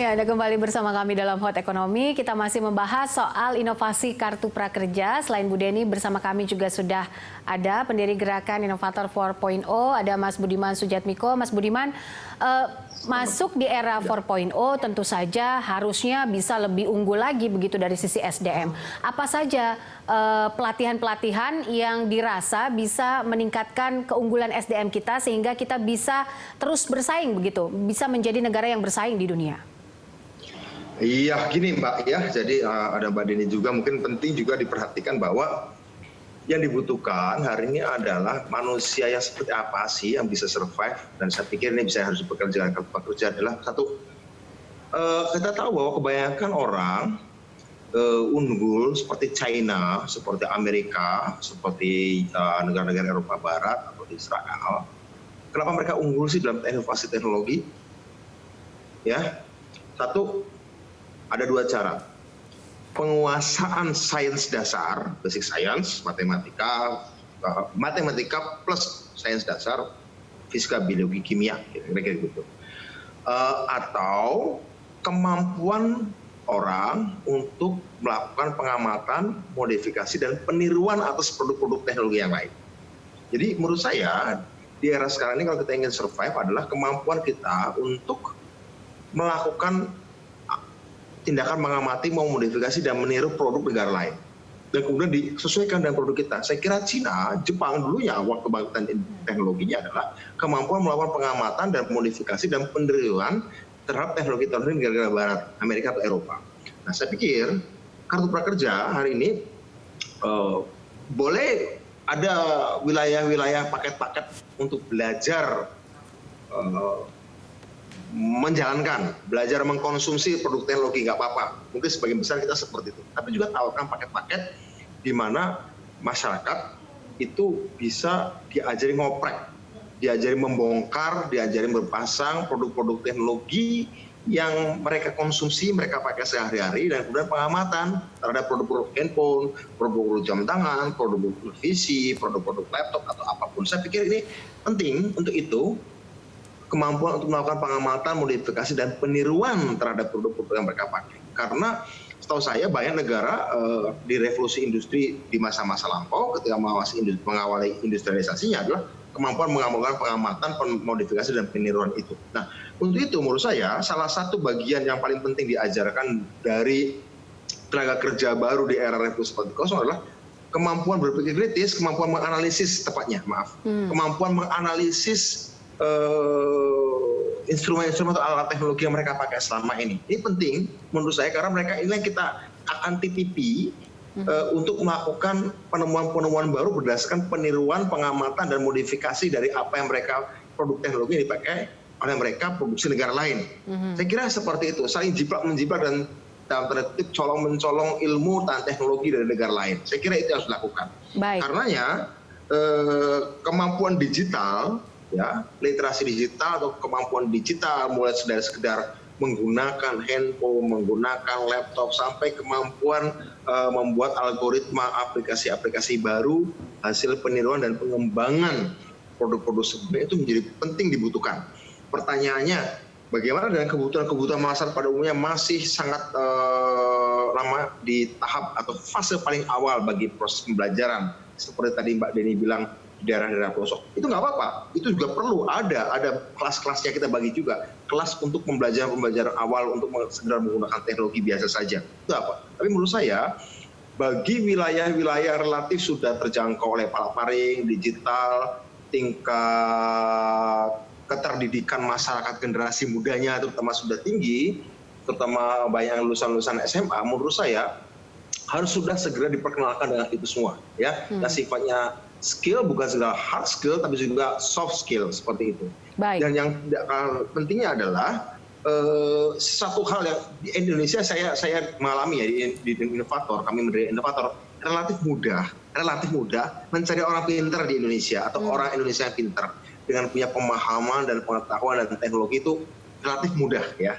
Ya, Anda kembali bersama kami dalam Hot Ekonomi. Kita masih membahas soal inovasi Kartu Prakerja. Selain Bu Deni, bersama kami juga sudah ada pendiri Gerakan Inovator 4.0, ada Mas Budiman Sujatmiko. Mas Budiman, masuk di era 4.0 tentu saja harusnya bisa lebih unggul lagi begitu dari sisi SDM. Apa saja pelatihan-pelatihan yang dirasa bisa meningkatkan keunggulan SDM kita sehingga kita bisa terus bersaing begitu, bisa menjadi negara yang bersaing di dunia? Iya, gini Mbak ya, jadi ada Mbak Deni juga mungkin penting juga diperhatikan bahwa yang dibutuhkan hari ini adalah manusia yang seperti apa sih yang bisa survive, dan saya pikir ini bisa harus dipekerjakan. Pekerja adalah satu, kita tahu bahwa kebanyakan orang unggul seperti China, seperti Amerika, seperti negara-negara Eropa Barat atau Israel. Kenapa mereka unggul sih dalam inovasi teknologi? Ya, satu, ada dua cara. Penguasaan sains dasar, basic science, matematika plus sains dasar, fisika, biologi, kimia, kira-kira gitu. Atau kemampuan orang untuk melakukan pengamatan, modifikasi, dan peniruan atas produk-produk teknologi yang lain. Jadi menurut saya, di era sekarang ini kalau kita ingin survive adalah kemampuan kita untuk melakukan tindakan mengamati, memodifikasi, dan meniru produk negara lain. Dan kemudian disesuaikan dengan produk kita. Saya kira Cina, Jepang dulunya waktu kebangkitan teknologinya adalah kemampuan melakukan pengamatan dan modifikasi dan peniruan terhadap teknologi negara-negara Barat, Amerika atau Eropa. Nah, saya pikir Kartu Prakerja hari ini boleh ada wilayah-wilayah paket-paket untuk belajar menjalankan, belajar mengkonsumsi produk teknologi, nggak apa-apa. Mungkin sebagian besar kita seperti itu. Tapi juga tawarkan paket-paket di mana masyarakat itu bisa diajari ngoprek, diajari membongkar, diajari berpasang produk-produk teknologi yang mereka konsumsi, mereka pakai sehari-hari, dan kemudian pengamatan terhadap produk-produk handphone, produk-produk jam tangan, produk-produk televisi, produk-produk laptop, atau apapun. Saya pikir ini penting untuk itu. Kemampuan untuk melakukan pengamatan, modifikasi, dan peniruan terhadap produk-produk yang mereka pakai. Karena setahu saya banyak negara di revolusi industri di masa-masa lampau ketika mengawali industrialisasinya adalah kemampuan mengamalkan pengamatan, modifikasi, dan peniruan itu. Nah, untuk itu menurut saya salah satu bagian yang paling penting diajarkan dari tenaga kerja baru di era revolusi 4.0 adalah kemampuan berpikir kritis, kemampuan menganalisis kemampuan menganalisis instrumen-instrumen atau alat teknologi yang mereka pakai selama ini. Ini penting menurut saya karena mereka ini yang kita akan titipi untuk melakukan penemuan-penemuan baru berdasarkan peniruan, pengamatan, dan modifikasi dari apa yang mereka produk teknologi yang dipakai oleh mereka produksi negara lain. Saya kira seperti itu, saling jiplak-menjiplak dan dalam tanda kutip colong-mencolong ilmu dan teknologi dari negara lain. Saya kira itu yang harus dilakukan. Karenanya kemampuan digital, ya, literasi digital atau kemampuan digital mulai dari sekedar menggunakan handphone, menggunakan laptop, sampai kemampuan membuat algoritma aplikasi-aplikasi baru, hasil peniruan dan pengembangan produk-produk sebelumnya itu menjadi penting dibutuhkan. Pertanyaannya, bagaimana dengan kebutuhan-kebutuhan masyarakat pada umumnya masih sangat lama di tahap atau fase paling awal bagi proses pembelajaran. Seperti tadi Mbak Deni bilang, di daerah-daerah pelosok, itu nggak apa-apa, itu juga perlu ada kelas-kelasnya kita bagi juga, kelas untuk pembelajaran awal untuk segera menggunakan teknologi biasa saja, itu apa. Tapi menurut saya bagi wilayah-wilayah relatif sudah terjangkau oleh palaparing digital, tingkat keterdidikan masyarakat generasi mudanya terutama sudah tinggi, terutama banyak lulusan-lulusan SMA, menurut saya harus sudah segera diperkenalkan dengan itu semua, ya, yang sifatnya skill, bukan segala hard skill tapi juga soft skill seperti itu. Dan yang pentingnya adalah satu hal yang di Indonesia saya mengalami ya di inovator, kami menjadi inovator relatif mudah mencari orang pintar di Indonesia atau orang Indonesia yang pintar dengan punya pemahaman dan pengetahuan dan teknologi itu relatif mudah, ya.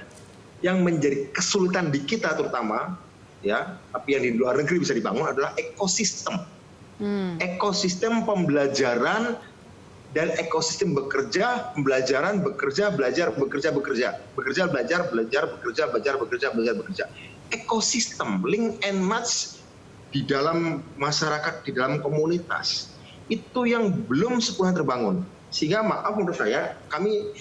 Yang menjadi kesulitan di kita terutama, ya, tapi yang di luar negeri bisa dibangun adalah ekosistem. Ekosistem pembelajaran dan ekosistem bekerja, pembelajaran, bekerja, belajar, bekerja, bekerja. Bekerja, belajar, belajar, bekerja, belajar, bekerja, belajar, bekerja. Ekosistem, link and match di dalam masyarakat, di dalam komunitas, itu yang belum sepenuhnya terbangun. Sehingga maaf menurut saya, kami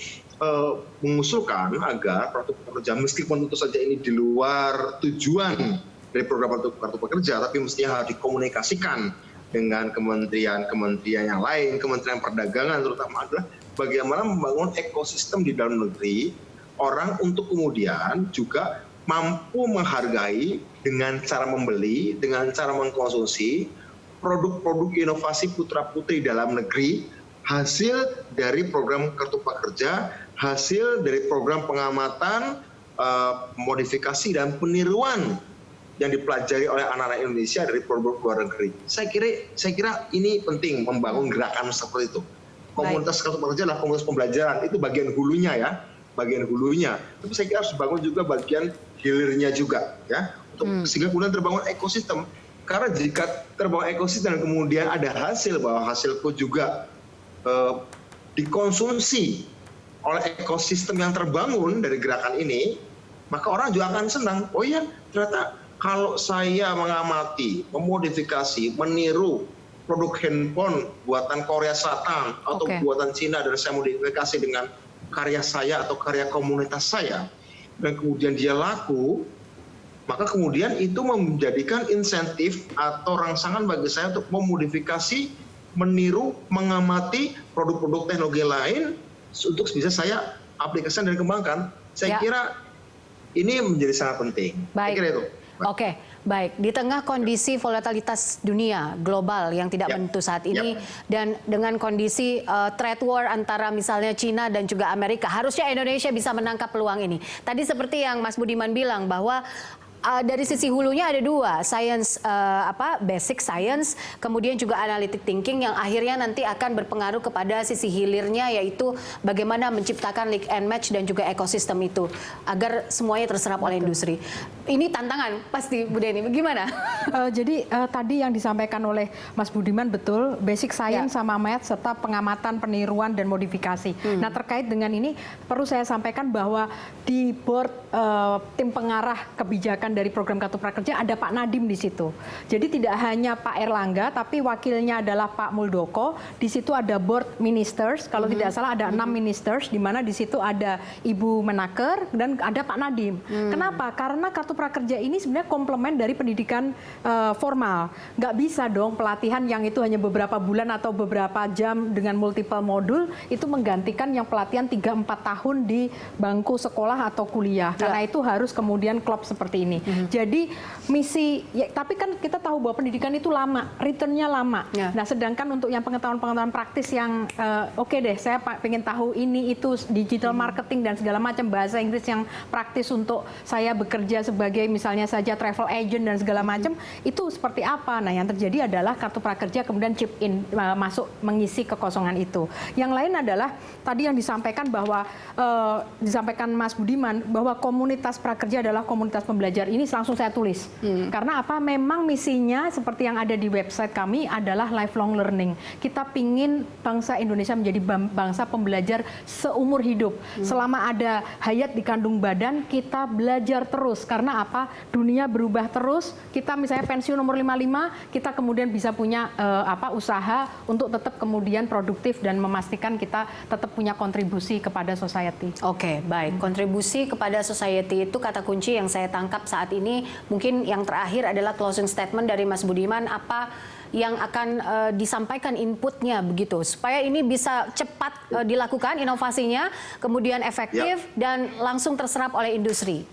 mengusulkan agar kartu prakerja, meskipun tentu saja ini di luar tujuan dari program kartu prakerja, tapi mestinya harus dikomunikasikan dengan kementerian-kementerian yang lain, Kementerian Perdagangan terutama, adalah bagaimana membangun ekosistem di dalam negeri, orang untuk kemudian juga mampu menghargai dengan cara membeli, dengan cara mengkonsumsi produk-produk inovasi putra-putri dalam negeri, hasil dari program kartu prakerja, hasil dari program pengamatan, modifikasi dan peniruan yang dipelajari oleh anak-anak Indonesia dari produk luar negeri. Saya kira ini penting membangun gerakan seperti itu. Komunitas kartu prakerja adalah komunitas pembelajaran, itu bagian hulunya ya, bagian hulunya. Tapi saya kira harus dibangun juga bagian hilirnya juga ya, untuk sehingga kemudian terbangun ekosistem. Karena jika terbangun ekosistem dan kemudian ada hasil, bahwa hasilku juga dikonsumsi oleh ekosistem yang terbangun dari gerakan ini, maka orang juga akan senang. Oh iya, ternyata kalau saya mengamati, memodifikasi, meniru produk handphone buatan Korea Selatan atau buatan Cina dan saya modifikasi dengan karya saya atau karya komunitas saya, dan kemudian dia laku, maka kemudian itu menjadikan insentif atau rangsangan bagi saya untuk memodifikasi, meniru, mengamati produk-produk teknologi lain untuk bisa saya aplikasikan dan kembangkan. Saya kira ini menjadi sangat penting. Baik. Saya kira itu. Oke, baik. Di tengah kondisi volatilitas dunia global yang tidak menentu saat ini, dan dengan kondisi trade war antara misalnya Cina dan juga Amerika, harusnya Indonesia bisa menangkap peluang ini. Tadi seperti yang Mas Budiman bilang bahwa dari sisi hulunya ada dua, science basic science, kemudian juga analytic thinking yang akhirnya nanti akan berpengaruh kepada sisi hilirnya, yaitu bagaimana menciptakan link and match dan juga ekosistem itu agar semuanya terserap oleh industri. Ini tantangan pasti, Bu Deni. Bagaimana? Jadi tadi yang disampaikan oleh Mas Budiman betul, basic science sama math serta pengamatan, peniruan dan modifikasi. Nah, terkait dengan ini perlu saya sampaikan bahwa di board tim pengarah kebijakan dari program Kartu Prakerja ada Pak Nadiem di situ. Jadi tidak hanya Pak Erlangga, tapi wakilnya adalah Pak Muldoko. Di situ ada board ministers, kalau tidak salah ada 6 ministers, di mana di situ ada Ibu Menaker dan ada Pak Nadiem. Kenapa? Karena Kartu Prakerja ini sebenarnya komplement dari pendidikan formal. Nggak bisa dong pelatihan yang itu hanya beberapa bulan atau beberapa jam dengan multiple modul itu menggantikan yang pelatihan 3-4 tahun di bangku sekolah atau kuliah. Karena itu harus kemudian klop seperti ini. Jadi misi, tapi kan kita tahu bahwa pendidikan itu lama, returnnya lama. Nah, sedangkan untuk yang pengetahuan-pengetahuan praktis yang oke deh, saya pengen tahu ini itu digital marketing dan segala macam, bahasa Inggris yang praktis untuk saya bekerja sebagai misalnya saja travel agent dan segala macam, itu seperti apa? Nah, yang terjadi adalah Kartu Prakerja kemudian chip in masuk mengisi kekosongan itu. Yang lain adalah tadi yang disampaikan bahwa disampaikan Mas Budiman bahwa komunitas prakerja adalah komunitas pembelajar. Ini langsung saya tulis. Karena apa? Memang misinya seperti yang ada di website kami adalah lifelong learning. Kita pingin bangsa Indonesia menjadi bangsa pembelajar seumur hidup. Selama ada hayat di kandung badan, kita belajar terus. Karena apa? Dunia berubah terus. Kita misalnya pensiun umur 55, kita kemudian bisa punya usaha untuk tetap kemudian produktif dan memastikan kita tetap punya kontribusi kepada society. Oke, baik. Kontribusi kepada society itu kata kunci yang saya tangkap saat ini. Mungkin yang terakhir adalah closing statement dari Mas Budiman, apa yang akan disampaikan inputnya begitu, supaya ini bisa cepat dilakukan inovasinya, kemudian efektif dan langsung terserap oleh industri.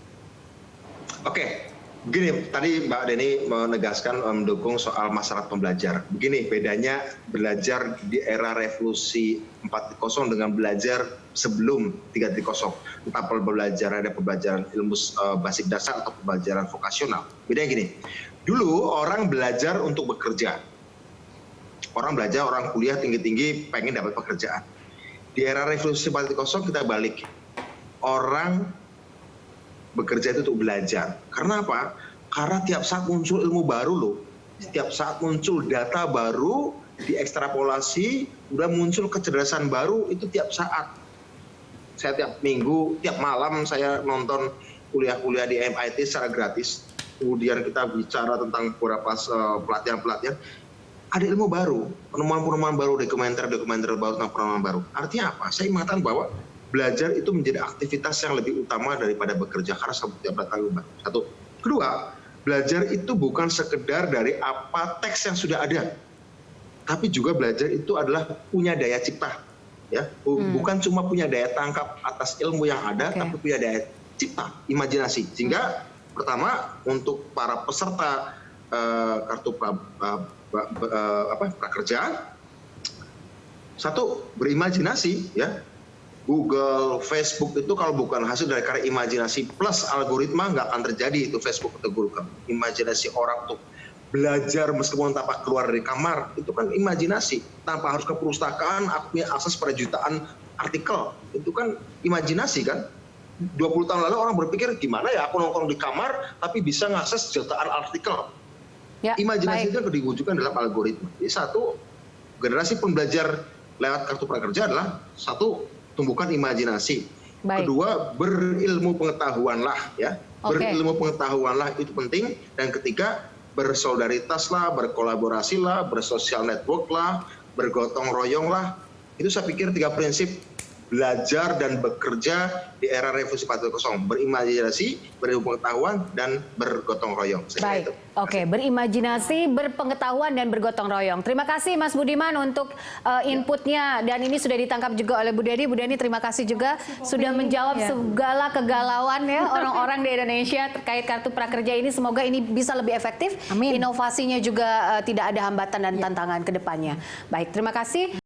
Oke. Begini, tadi Mbak Deni menegaskan mendukung soal masyarakat pembelajar. Begini, bedanya belajar di era revolusi 4.0 dengan belajar sebelum 3.0. Entah pembelajaran, ada pembelajaran ilmu basic dasar atau pembelajaran vokasional. Bedanya gini, dulu orang belajar untuk bekerja. Orang belajar, orang kuliah tinggi-tinggi pengen dapat pekerjaan. Di era revolusi 4.0 kita balik. Orang bekerja itu untuk belajar. Karena apa? Karena tiap saat muncul ilmu baru loh. Setiap saat muncul data baru, diekstrapolasi, udah muncul kecerdasan baru itu tiap saat. Saya tiap minggu, tiap malam saya nonton kuliah-kuliah di MIT secara gratis. Kemudian kita bicara tentang beberapa pelatihan-pelatihan. Ada ilmu baru, penemuan-penemuan baru, dokumenter baru tentang penemuan baru. Artinya apa? Saya mengatakan bahwa belajar itu menjadi aktivitas yang lebih utama daripada bekerja karena setiap datang baru. Satu. Kedua, belajar itu bukan sekedar dari apa teks yang sudah ada, tapi juga belajar itu adalah punya daya cipta. Ya, bukan cuma punya daya tangkap atas ilmu yang ada, tapi punya daya cipta, imajinasi. Sehingga pertama untuk para peserta kartu prakerja, satu berimajinasi, ya. Google, Facebook itu kalau bukan hasil dari karya imajinasi plus algoritma nggak akan terjadi itu Facebook atau Google. Imajinasi orang untuk belajar meskipun tanpa keluar dari kamar, itu kan imajinasi. Tanpa harus ke perpustakaan, aku punya akses pada jutaan artikel. Itu kan imajinasi kan. 20 tahun lalu orang berpikir, gimana ya aku nongkrong di kamar, tapi bisa ngakses jutaan artikel. Ya, imajinasi itu diwujudkan dalam algoritma. Jadi satu, generasi pembelajar lewat kartu prakerja adalah satu, tumbuhkan imajinasi. Kedua, berilmu pengetahuanlah. Ya. Berilmu pengetahuanlah itu penting. Dan ketiga, bersolidaritaslah, berkolaborasilah, bersosial network lah, bergotong royong lah. Itu saya pikir 3 prinsip belajar dan bekerja di era revolusi 4.0. Berimajinasi, berilmu pengetahuan, dan bergotong royong. Baik, oke. Berimajinasi, berpengetahuan, dan bergotong royong. Terima kasih Mas Budiman untuk inputnya. Dan ini sudah ditangkap juga oleh Bu Deni. Bu Deni, terima kasih juga sudah menjawab segala kegalauan ya orang-orang di Indonesia terkait kartu prakerja ini. Semoga ini bisa lebih efektif. Amin. Inovasinya juga tidak ada hambatan dan tantangan ke depannya. Baik, terima kasih.